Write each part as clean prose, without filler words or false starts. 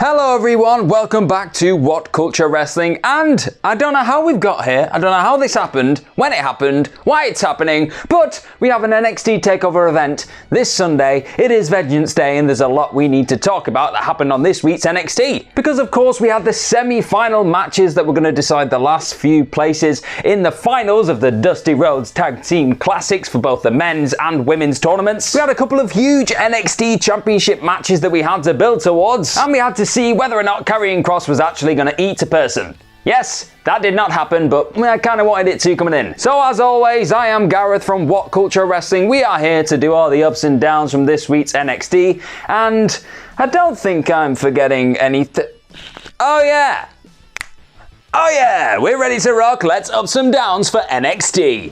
Hello everyone, welcome back to What Culture Wrestling, and I don't know how we've got here, I don't know how this happened, when it happened, why it's happening, but we have an NXT TakeOver event this Sunday. It is Vengeance Day and there's a lot we need to talk about that happened on this week's NXT. Because of course we had the semi-final matches that were going to decide the last few places in the finals of the Dusty Rhodes Tag Team Classics for both the men's and women's tournaments. We had a couple of huge NXT Championship matches that we had to build towards, and we had to see whether or not Karrion Kross was actually going to eat a person. Yes, that did not happen, but I kind of wanted it to coming in. So as always, I am Gareth from What Culture Wrestling. We are here to do all the ups and downs from this week's NXT, and I don't think I'm forgetting anything. Oh yeah, we're ready to rock. Let's up some downs for NXT.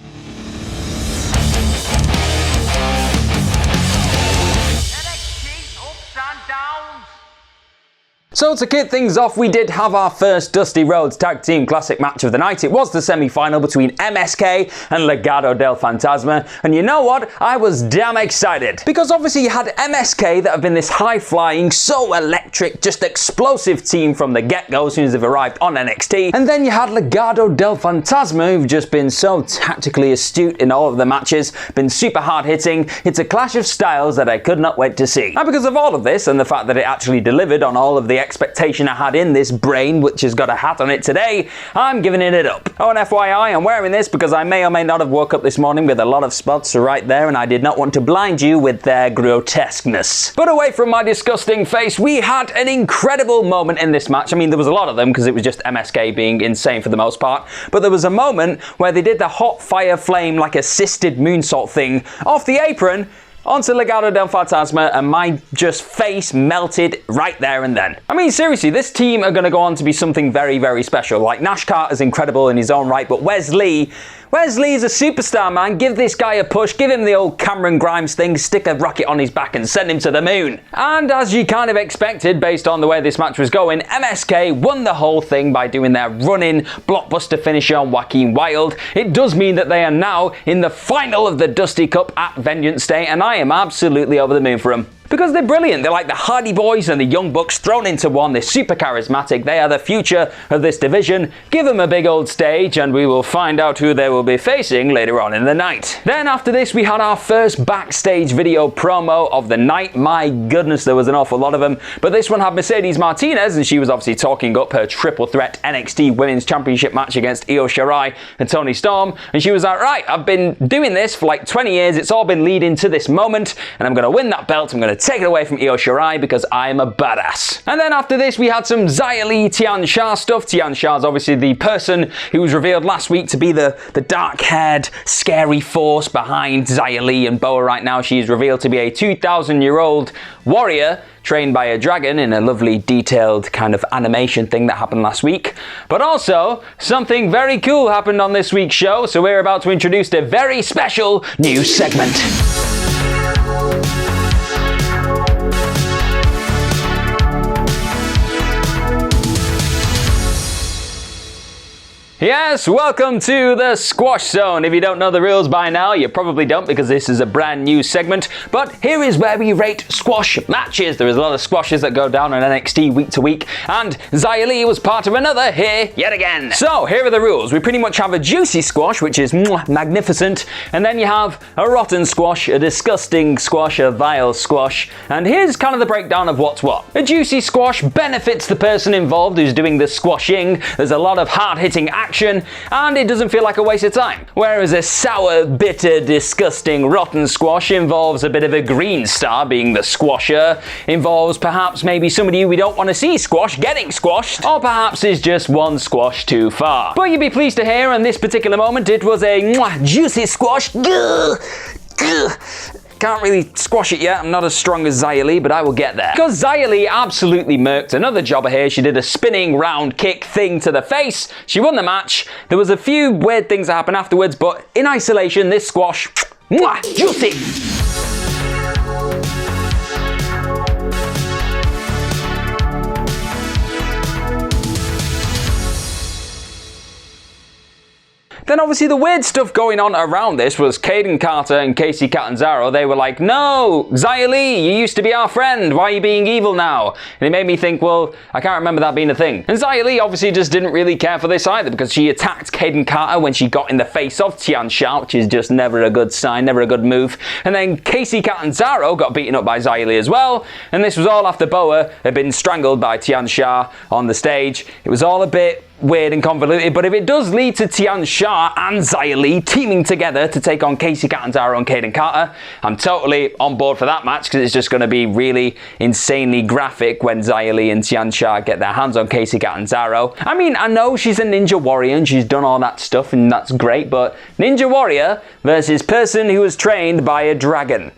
So to kick things off, we did have our first Dusty Rhodes Tag Team Classic match of the night. It was the semi-final between MSK and Legato Del Fantasma, and you know what? I was damn excited. Because obviously you had MSK that have been this high-flying, so electric, just explosive team from the get-go as soon as they've arrived on NXT, and then you had Legato Del Fantasma who've just been so tactically astute in all of the matches, been super hard-hitting. It's a clash of styles that I could not wait to see. And because of all of this and the fact that it actually delivered on all of the expectation I had in this brain, which has got a hat on it today, I'm giving it up. Oh, and FYI, I'm wearing this because I may or may not have woke up this morning with a lot of spots right there, and I did not want to blind you with their grotesqueness. But away from my disgusting face, we had an incredible moment in this match. I mean, there was a lot of them because it was just MSK being insane for the most part, but there was a moment where they did the hot fire flame like assisted moonsault thing off the apron onto Legato Del Fantasma, and my just face melted right there and then. I mean, seriously, this team are going to go on to be something very, very special. Like, Nash Carter's incredible in his own right, but Wesley's a superstar, man. Give this guy a push, give him the old Cameron Grimes thing, stick a rocket on his back and send him to the moon. And as you kind of expected, based on the way this match was going, MSK won the whole thing by doing their running blockbuster finisher on Joaquin Wilde. It does mean that they are now in the final of the Dusty Cup at Vengeance Day, and I am absolutely over the moon for them. Because they're brilliant. They're like the Hardy Boys and the Young Bucks thrown into one. They're super charismatic. They are the future of this division. Give them a big old stage and we will find out who they will be facing later on in the night. Then after this, we had our first backstage video promo of the night. My goodness, there was an awful lot of them. But this one had Mercedes Martinez, and she was obviously talking up her triple threat NXT Women's Championship match against Io Shirai and Toni Storm. And she was like, right, I've been doing this for like 20 years. It's all been leading to this moment, and I'm going to win that belt. I'm going to take it away from Io Shirai because I'm a badass. And then after this, we had some Xia Li, Tian Sha stuff. Tian Sha is obviously the person who was revealed last week to be the dark-haired, scary force behind Xia Li and Boa right now. She is revealed to be a 2,000-year-old warrior trained by a dragon in a lovely detailed kind of animation thing that happened last week. But also, something very cool happened on this week's show, so we're about to introduce a very special new segment. Yes, welcome to the Squash Zone. If you don't know the rules by now, you probably don't because this is a brand new segment, but here is where we rate squash matches. There is a lot of squashes that go down on NXT week to week, and Xia Li was part of another here yet again. So here are the rules. We pretty much have a juicy squash, which is magnificent, and then you have a rotten squash, a disgusting squash, a vile squash, and here's kind of the breakdown of what's what. A juicy squash benefits the person involved who's doing the squashing. There's a lot of hard-hitting action, and it doesn't feel like a waste of time. Whereas a sour, bitter, disgusting, rotten squash involves a bit of a green star being the squasher, involves perhaps maybe somebody who we don't want to see squash getting squashed, or perhaps is just one squash too far. But you'd be pleased to hear in this particular moment it was a juicy squash. Can't really squash it yet. I'm not as strong as Xia Li, but I will get there. Because Xia Li absolutely murked another jobber here. She did a spinning round kick thing to the face. She won the match. There was a few weird things that happened afterwards, but in isolation, this squash, juicy. Then obviously the weird stuff going on around this was Kaden Carter and Kacy Catanzaro. They were like, no, Xia Li, you used to be our friend. Why are you being evil now? And it made me think, well, I can't remember that being a thing. And Xia Li obviously just didn't really care for this either, because she attacked Kaden Carter when she got in the face of Tian Sha, which is just never a good sign, never a good move. And then Kacy Catanzaro got beaten up by Xia Li as well. And this was all after Boa had been strangled by Tian Sha on the stage. It was all a bit weird and convoluted, but if it does lead to Tian Sha and Xia Li teaming together to take on Kacy Catanzaro and Kaden Carter, I'm totally on board for that match, because it's just going to be really insanely graphic when Xia Li and Tian Sha get their hands on Kacy Catanzaro. I mean, I know she's a Ninja Warrior and she's done all that stuff and that's great, but Ninja Warrior versus person who was trained by a dragon.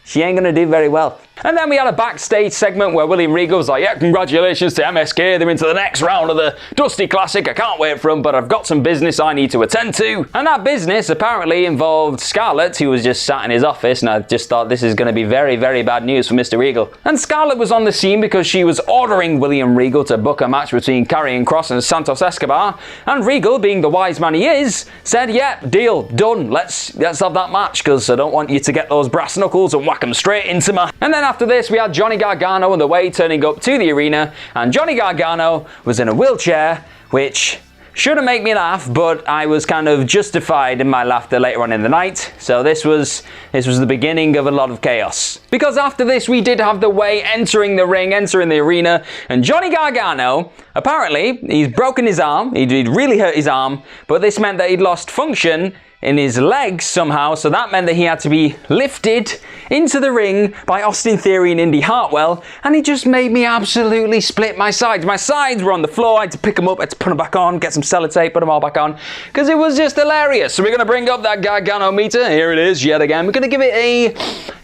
She ain't going to do very well. And then we had a backstage segment where William Regal was like, yeah, congratulations to MSK, they're into the next round of the Dusty Classic, I can't wait for them, but I've got some business I need to attend to. And that business apparently involved Scarlett, who was just sat in his office, and I just thought this is going to be very, very bad news for Mr. Regal. And Scarlett was on the scene because she was ordering William Regal to book a match between Karrion Kross and Santos Escobar, and Regal, being the wise man he is, said, yeah, deal, done, let's have that match, because I don't want you to get those brass knuckles and whack them straight into my... And then after this, we had Johnny Gargano on the way turning up to the arena, and Johnny Gargano was in a wheelchair, which shouldn't make me laugh, but I was kind of justified in my laughter later on in the night. So this was the beginning of a lot of chaos. Because after this, we did have the Way entering the ring, entering the arena, and Johnny Gargano, apparently, he's broken his arm, he'd really hurt his arm, but this meant that he'd lost function in his legs somehow, so that meant that he had to be lifted into the ring by Austin Theory and Indy Hartwell, and he just made me absolutely split my sides. My sides were on the floor, I had to pick them up, I had to put them back on, get some sellotape, put them all back on, because it was just hilarious. So we're going to bring up that Gargano meter, here it is yet again. We're going to give it a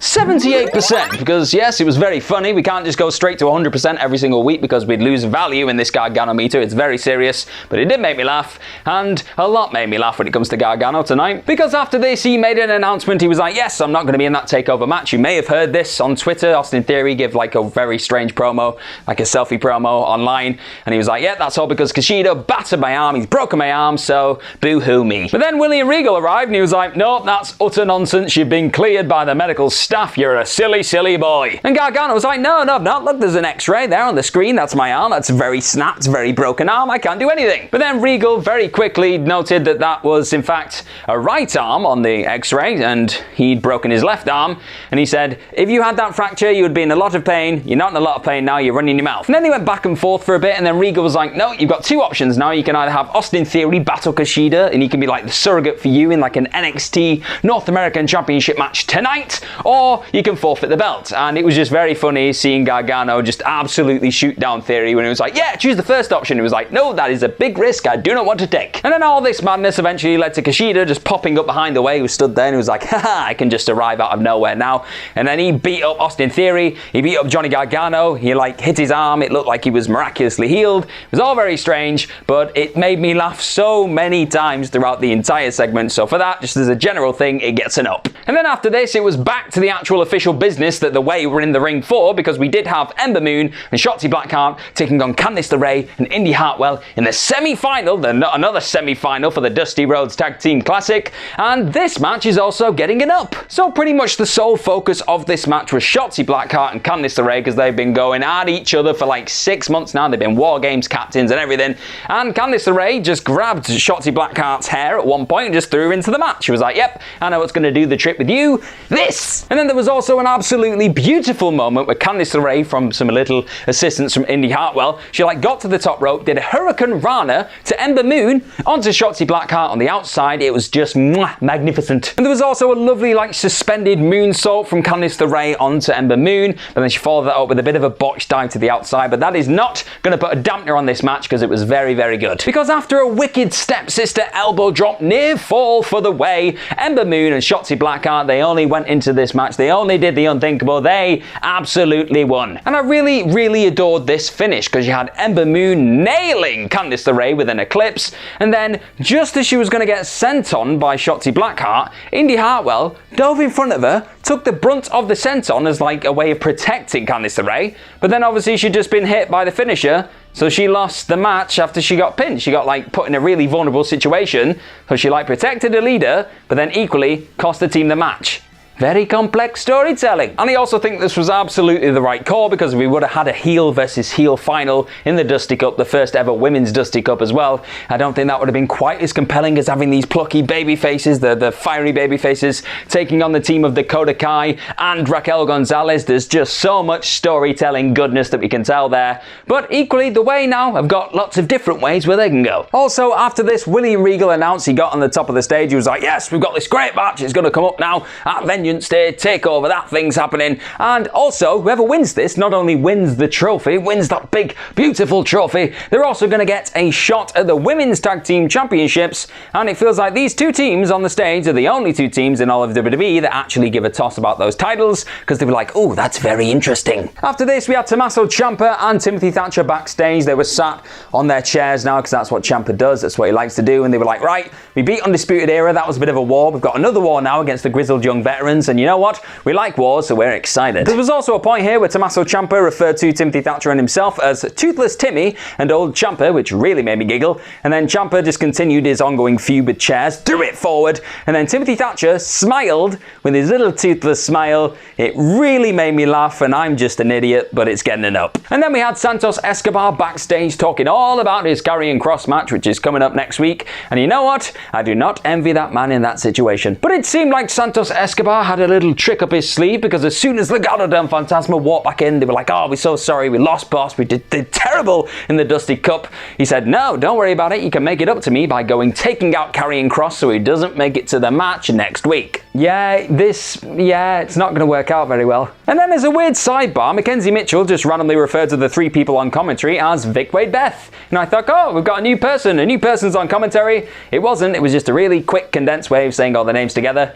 78%, because yes, it was very funny. We can't just go straight to 100% every single week, because we'd lose value in this Gargano meter. It's very serious, but it did make me laugh, and a lot made me laugh when it comes to Gargano tonight. Because after this, he made an announcement. He was like, yes, I'm not going to be in that TakeOver match. You may have heard this on Twitter. Austin Theory gave like a very strange promo, like a selfie promo online. And he was like, yeah, that's all because Kushida battered my arm. He's broken my arm, so boo-hoo me. But then William Regal arrived and he was like, no, that's utter nonsense. You've been cleared by the medical staff. You're a silly, silly boy. And Gargano was like, no, I've not. Look, there's an x-ray there on the screen. That's my arm. That's very snapped, very broken arm. I can't do anything. But then Regal very quickly noted that that was, in fact, a right arm on the x-ray, and he'd broken his left arm, and he said, if you had that fracture, you would be in a lot of pain. You're not in a lot of pain now, you're running your mouth. And then they went back and forth for a bit, and then Regal was like, no, you've got two options now. You can either have Austin Theory battle Kushida, and he can be like the surrogate for you in like an NXT North American Championship match tonight, or you can forfeit the belt. And it was just very funny seeing Gargano just absolutely shoot down Theory when he was like, yeah, choose the first option. He was like, no, that is a big risk I do not want to take. And then all this madness eventually led to Kushida just popping up behind the Way, who stood there and he was like, haha, I can just arrive out of nowhere now. And then he beat up Austin Theory, he beat up Johnny Gargano, he like hit his arm, it looked like he was miraculously healed. It was all very strange, but it made me laugh so many times throughout the entire segment. So for that, just as a general thing, it gets an up. And then after this, it was back to the actual official business that the Way were in the ring for, because we did have Ember Moon and Shotzi Blackheart taking on Candice LeRae and Indy Hartwell in the semi-final, another semi-final for the Dusty Rhodes Tag Team Classic. And this match is also getting an up. So pretty much the sole focus of this match was Shotzi Blackheart and Candice LeRae, because they've been going at each other for like 6 months now. They've been War Games captains and everything. And Candice LeRae just grabbed Shotzi Blackheart's hair at one point and just threw her into the match. She was like, yep, I know what's going to do the trick with you. This! And then there was also an absolutely beautiful moment where Candice LeRae, from some little assistance from Indy Hartwell, she like got to the top rope, did a Hurricane Rana to Ember Moon onto Shotzi Blackheart on the outside. It was just magnificent. And there was also a lovely like suspended moonsault from Candice LeRae onto Ember Moon, but then she followed that up with a bit of a botch dive to the outside. But that is not going to put a dampener on this match, because it was very, very good. Because after a wicked stepsister elbow drop near fall for the Way, Ember Moon and Shotzi Blackheart, they only went into this match, they only did the unthinkable, they absolutely won. And I really, really adored this finish, because you had Ember Moon nailing Candice LeRae with an eclipse, and then just as she was going to get sent on by Shotzi Blackheart, Indy Hartwell dove in front of her, took the brunt of the senton as like a way of protecting Candice LeRae, but then obviously she'd just been hit by the finisher, So she lost the match after she got pinned. She got like put in a really vulnerable situation. So she like protected her leader, but then equally cost the team the match. Very complex storytelling. And I also think this was absolutely the right call, because if we would have had a heel versus heel final in the Dusty Cup, the first ever women's Dusty Cup as well, I don't think that would have been quite as compelling as having these plucky baby faces, the fiery baby faces, taking on the team of Dakota Kai and Raquel Gonzalez. There's just so much storytelling goodness that we can tell there. But equally, the way now have got lots of different ways where they can go. Also, after this, William Regal announced he got on the top of the stage. He was like, yes, we've got this great match. It's going to come up now at Vengeance Day, TakeOver, that thing's happening. And also, whoever wins this not only wins the trophy, wins that big, beautiful trophy, they're also going to get a shot at the Women's Tag Team Championships. And it feels like these two teams on the stage are the only two teams in all of WWE that actually give a toss about those titles, because they were like, oh, that's very interesting. After this, we had Tommaso Ciampa and Timothy Thatcher backstage. They were sat on their chairs now, because that's what Ciampa does. That's what he likes to do. And they were like, right, we beat Undisputed Era. That was a bit of a war. We've got another war now against the grizzled young veterans. And you know what? We like wars, so we're excited. There was also a point here where Tommaso Ciampa referred to Timothy Thatcher and himself as Toothless Timmy and Old Ciampa, which really made me giggle. And then Ciampa just continued his ongoing feud with chairs, threw it forward, and then Timothy Thatcher smiled with his little toothless smile. It really made me laugh, and I'm just an idiot, but it's getting it up. And then we had Santos Escobar backstage talking all about his Karrion Kross match, which is coming up next week. And you know what? I do not envy that man in that situation. But it seemed like Santos Escobar had a little trick up his sleeve, because as soon as Legato Del Fantasma walked back in, they were like, oh, we're so sorry, we lost, boss, we did terrible in the Dusty Cup. He said, no, don't worry about it, you can make it up to me by taking out Karrion Kross so he doesn't make it to the match next week. It's not going to work out very well. And then there's a weird sidebar. Mackenzie Mitchell just randomly referred to the three people on commentary as Vic Wade Beth. And I thought, oh, we've got a new person's on commentary. It wasn't, it was just a really quick condensed way of saying all the names together.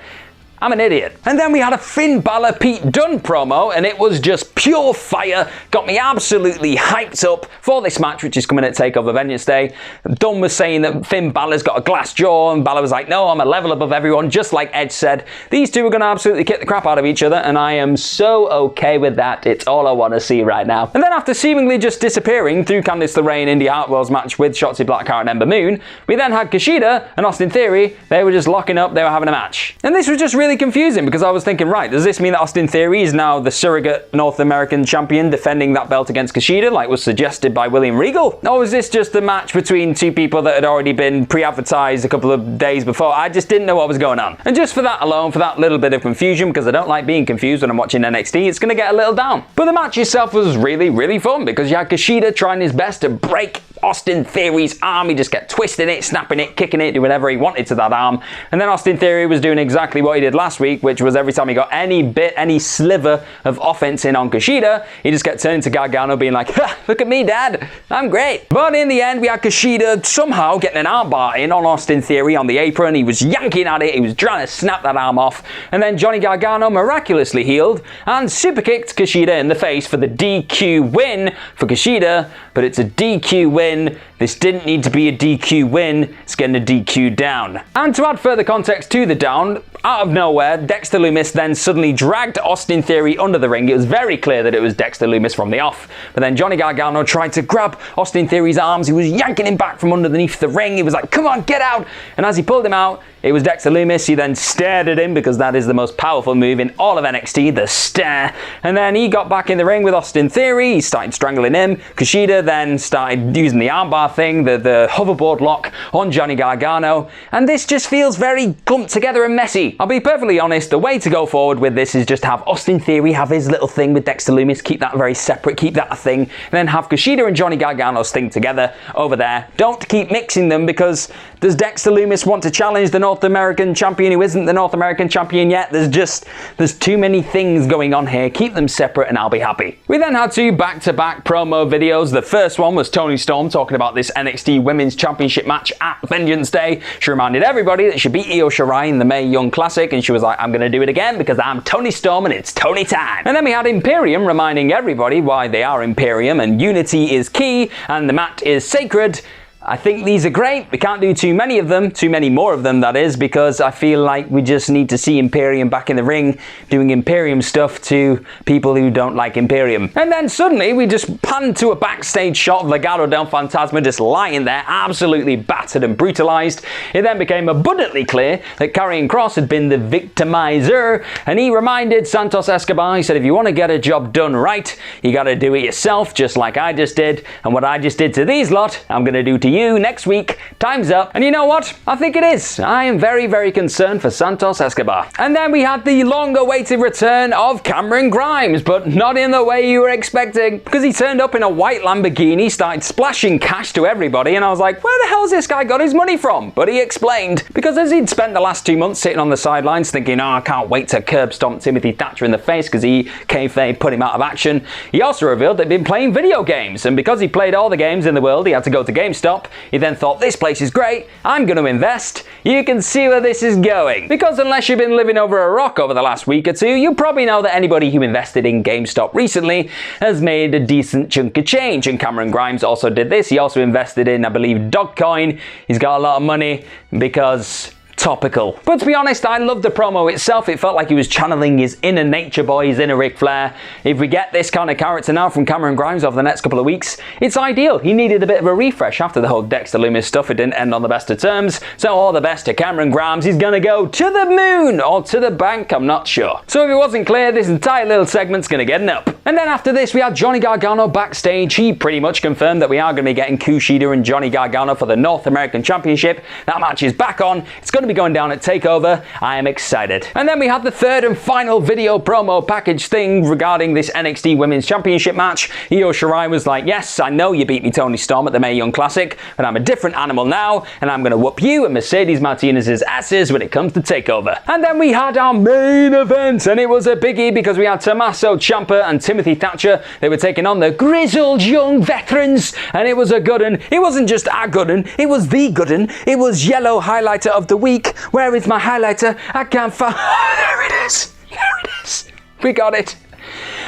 I'm an idiot. And then we had a Finn Balor Pete Dunne promo, and it was just pure fire. Got me absolutely hyped up for this match, which is coming at TakeOver Vengeance Day. Dunne was saying that Finn Balor's got a glass jaw, and Balor was like, no, I'm a level above everyone, just like Edge said. These two are going to absolutely kick the crap out of each other, and I am so okay with that. It's all I want to see right now. And then after seemingly just disappearing through Candice LeRae and Indy Hartwell's match with Shotzi Blackheart and Ember Moon, we then had Kushida and Austin Theory. They were just locking up, they were having a match. And this was just really confusing, because I was thinking, right, does this mean that Austin Theory is now the surrogate North American champion defending that belt against Kushida, like was suggested by William Regal? Or was this just a match between two people that had already been pre-advertised a couple of days before? I just didn't know what was going on. And just for that alone, for that little bit of confusion, because I don't like being confused when I'm watching NXT, it's going to get a little down. But the match itself was really, really fun, because you had Kushida trying his best to break Austin Theory's arm. He just kept twisting it, snapping it, kicking it, doing whatever he wanted to that arm. And then Austin Theory was doing exactly what he did last week, which was every time he got any sliver of offense in on Kushida, he just kept turning to Gargano being like, look at me, dad, I'm great. But in the end, we had Kushida somehow getting an armbar in on Austin Theory on the apron. He was yanking at it, he was trying to snap that arm off. And then Johnny Gargano miraculously healed and super kicked Kushida in the face for the DQ win for Kushida. But it's a DQ win. This didn't need to be a DQ win. It's getting a DQ down. And to add further context to the down, out of nowhere, Dexter Lumis then suddenly dragged Austin Theory under the ring. It was very clear that it was Dexter Lumis from the off. But then Johnny Gargano tried to grab Austin Theory's arms. He was yanking him back from underneath the ring. He was like, come on, get out. And as he pulled him out, it was Dexter Lumis. He then stared at him, because that is the most powerful move in all of NXT, the stare. And then he got back in the ring with Austin Theory. He started strangling him. Kushida then started using the armbar thing, the hoverboard lock on Johnny Gargano. And this just feels very clumped together and messy. I'll be perfectly honest, the way to go forward with this is just have Austin Theory have his little thing with Dexter Lumis, keep that very separate, keep that a thing, and then have Kushida and Johnny Gargano's thing together over there. Don't keep mixing them, because does Dexter Lumis want to challenge the North American champion who isn't the North American champion yet? There's too many things going on here. Keep them separate and I'll be happy. We then had two back-to-back promo videos. The first one was Toni Storm talking about this NXT Women's Championship match at Vengeance Day. She reminded everybody that she beat Io Shirai in the Mae Young Classic, and she was like, I'm going to do it again because I'm Toni Storm and it's Toni time. And then we had Imperium reminding everybody why they are Imperium and unity is key and the mat is sacred. I think these are great. We can't do too many of them, too many more of them that is, because I feel like we just need to see Imperium back in the ring doing Imperium stuff to people who don't like Imperium. And then suddenly we just panned to a backstage shot of Legato Del Fantasma just lying there, absolutely battered and brutalized. It then became abundantly clear that Karrion Kross had been the victimizer, and he reminded Santos Escobar, he said, if you want to get a job done right, you got to do it yourself, just like I just did, and what I just did to these lot, I'm going to do to you next week. Time's up. And you know what? I think it is. I am very, very concerned for Santos Escobar. And then we had the long-awaited return of Cameron Grimes, but not in the way you were expecting, because he turned up in a white Lamborghini, started splashing cash to everybody, and I was like, where the hell's this guy got his money from? But he explained, because as he'd spent the last 2 months sitting on the sidelines thinking, oh, I can't wait to curb stomp Timothy Thatcher in the face because he kayfabe put him out of action, he also revealed that he'd been playing video games, and because he played all the games in the world, he had to go to GameStop. He then thought, this place is great, I'm going to invest. You can see where this is going. Because unless you've been living over a rock over the last week or two, you probably know that anybody who invested in GameStop recently has made a decent chunk of change. And Cameron Grimes also did this. He also invested in, I believe, Dogecoin. He's got a lot of money because... topical. But to be honest, I loved the promo itself. It felt like he was channeling his inner Nature Boy, his inner Ric Flair. If we get this kind of character now from Cameron Grimes over the next couple of weeks, it's ideal. He needed a bit of a refresh after the whole Dexter Lumis stuff. It didn't end on the best of terms. So all the best to Cameron Grimes. He's gonna go to the moon or to the bank, I'm not sure. So if it wasn't clear, this entire little segment's gonna get an up. And then after this, we had Johnny Gargano backstage. He pretty much confirmed that we are gonna be getting Kushida and Johnny Gargano for the North American Championship. That match is back on. It's gonna be going down at TakeOver. I am excited. And then we had the third and final video promo package thing regarding this NXT Women's Championship match. Io Shirai was like, yes, I know you beat me Toni Storm at the Mae Young Classic, but I'm a different animal now, and I'm going to whoop you and Mercedes Martinez's asses when it comes to TakeOver. And then we had our main event, and it was a biggie because we had Tommaso Ciampa and Timothy Thatcher. They were taking on the grizzled young veterans, and it was a good un. It wasn't just a good un, it was the good un. It was yellow highlighter of the week. Where is my highlighter? I can't find... There it is. There it is. We got it.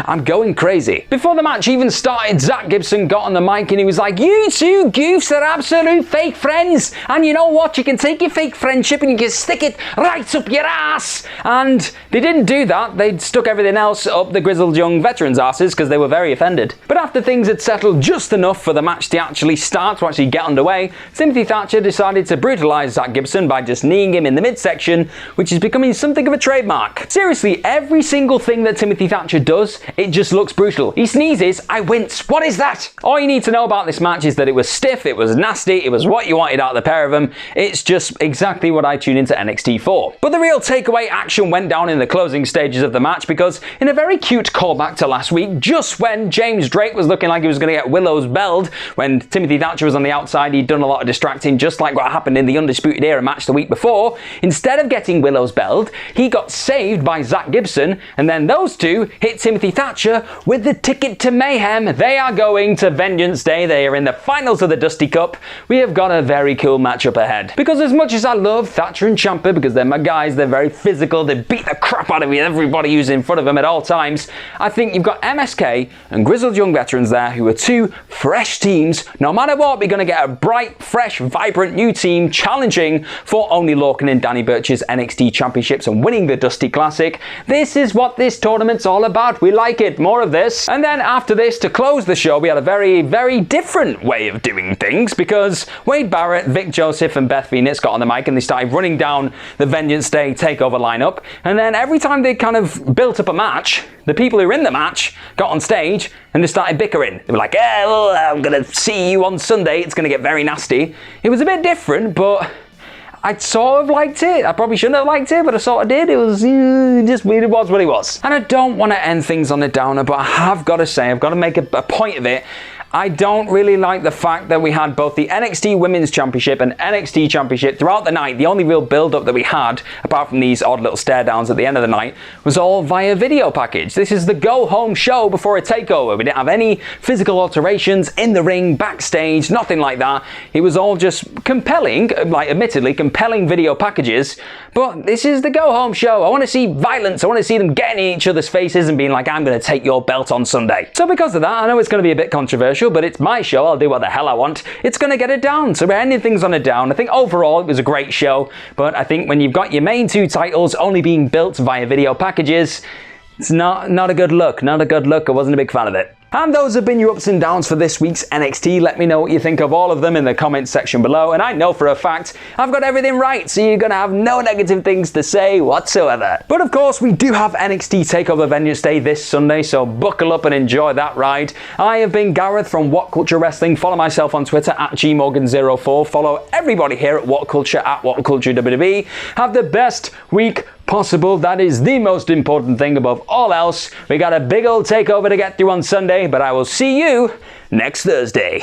I'm going crazy. Before the match even started, Zach Gibson got on the mic and he was like, you two goofs are absolute fake friends. And you know what? You can take your fake friendship and you can stick it right up your ass. And they didn't do that. They stuck everything else up the grizzled young veterans' asses because they were very offended. But after things had settled just enough for the match to actually start, to actually get underway, Timothy Thatcher decided to brutalize Zach Gibson by just kneeing him in the midsection, which is becoming something of a trademark. Seriously, every single thing that Timothy Thatcher does, it just looks brutal. He sneezes, I wince. What is that? All you need to know about this match is that it was stiff, it was nasty, it was what you wanted out of the pair of them. It's just exactly what I tune into NXT for. But the real takeaway action went down in the closing stages of the match because in a very cute callback to last week, just when James Drake was looking like he was going to get Willow's belled, when Timothy Thatcher was on the outside, he'd done a lot of distracting, just like what happened in the Undisputed Era match the week before. Instead of getting Willow's belled, he got saved by Zach Gibson, and then those two hit Timothy Thatcher with the ticket to mayhem. They are going to Vengeance Day. They are in the finals of the Dusty Cup. We have got a very cool matchup ahead. Because as much as I love Thatcher and Ciampa, because they're my guys, they're very physical, they beat the crap out of everybody who's in front of them at all times, I think you've got MSK and Grizzled Young Veterans there who are two fresh teams. No matter what, we're going to get a bright, fresh, vibrant new team challenging for Oney Lorcan and Danny Burch's NXT Championships and winning the Dusty Classic. This is what this tournament's all about. We like it. More of this. And then after this, to close the show, we had a very, very different way of doing things because Wade Barrett, Vic Joseph and Beth Phoenix got on the mic and they started running down the Vengeance Day TakeOver lineup. And then every time they kind of built up a match, the people who were in the match got on stage and they started bickering. They were like, well, I'm going to see you on Sunday. It's going to get very nasty. It was a bit different, but I sort of liked it. I probably shouldn't have liked it, but I sort of did. It was just weird. It was what it was. And I don't want to end things on a downer, but I have got to say, I've got to make a point of it. I don't really like the fact that we had both the NXT Women's Championship and NXT Championship throughout the night. The only real build-up that we had, apart from these odd little stare-downs at the end of the night, was all via video package. This is the go-home show before a takeover. We didn't have any physical alterations in the ring, backstage, nothing like that. It was all just compelling, like admittedly compelling video packages, but this is the go-home show. I want to see violence. I want to see them getting in each other's faces and being like, I'm going to take your belt on Sunday. So because of that, I know it's going to be a bit controversial, controversial, but it's my show, I'll do what the hell I want. It's going to get a down, so anything's on a down. I think overall it was a great show, but I think when you've got your main two titles only being built via video packages, it's not a good look. Not a good look. I wasn't a big fan of it. And those have been your ups and downs for this week's NXT. Let me know what you think of all of them in the comments section below. And I know for a fact I've got everything right, so you're going to have no negative things to say whatsoever. But of course, we do have NXT TakeOver Vengeance Day this Sunday, so buckle up and enjoy that ride. I have been Gareth from What Culture Wrestling. Follow myself on Twitter at gmorgan04. Follow everybody here at What Culture at What Culture WWE. Have the best week possible. That is the most important thing above all else. We got a big old takeover to get through on Sunday, but I will see you next Thursday.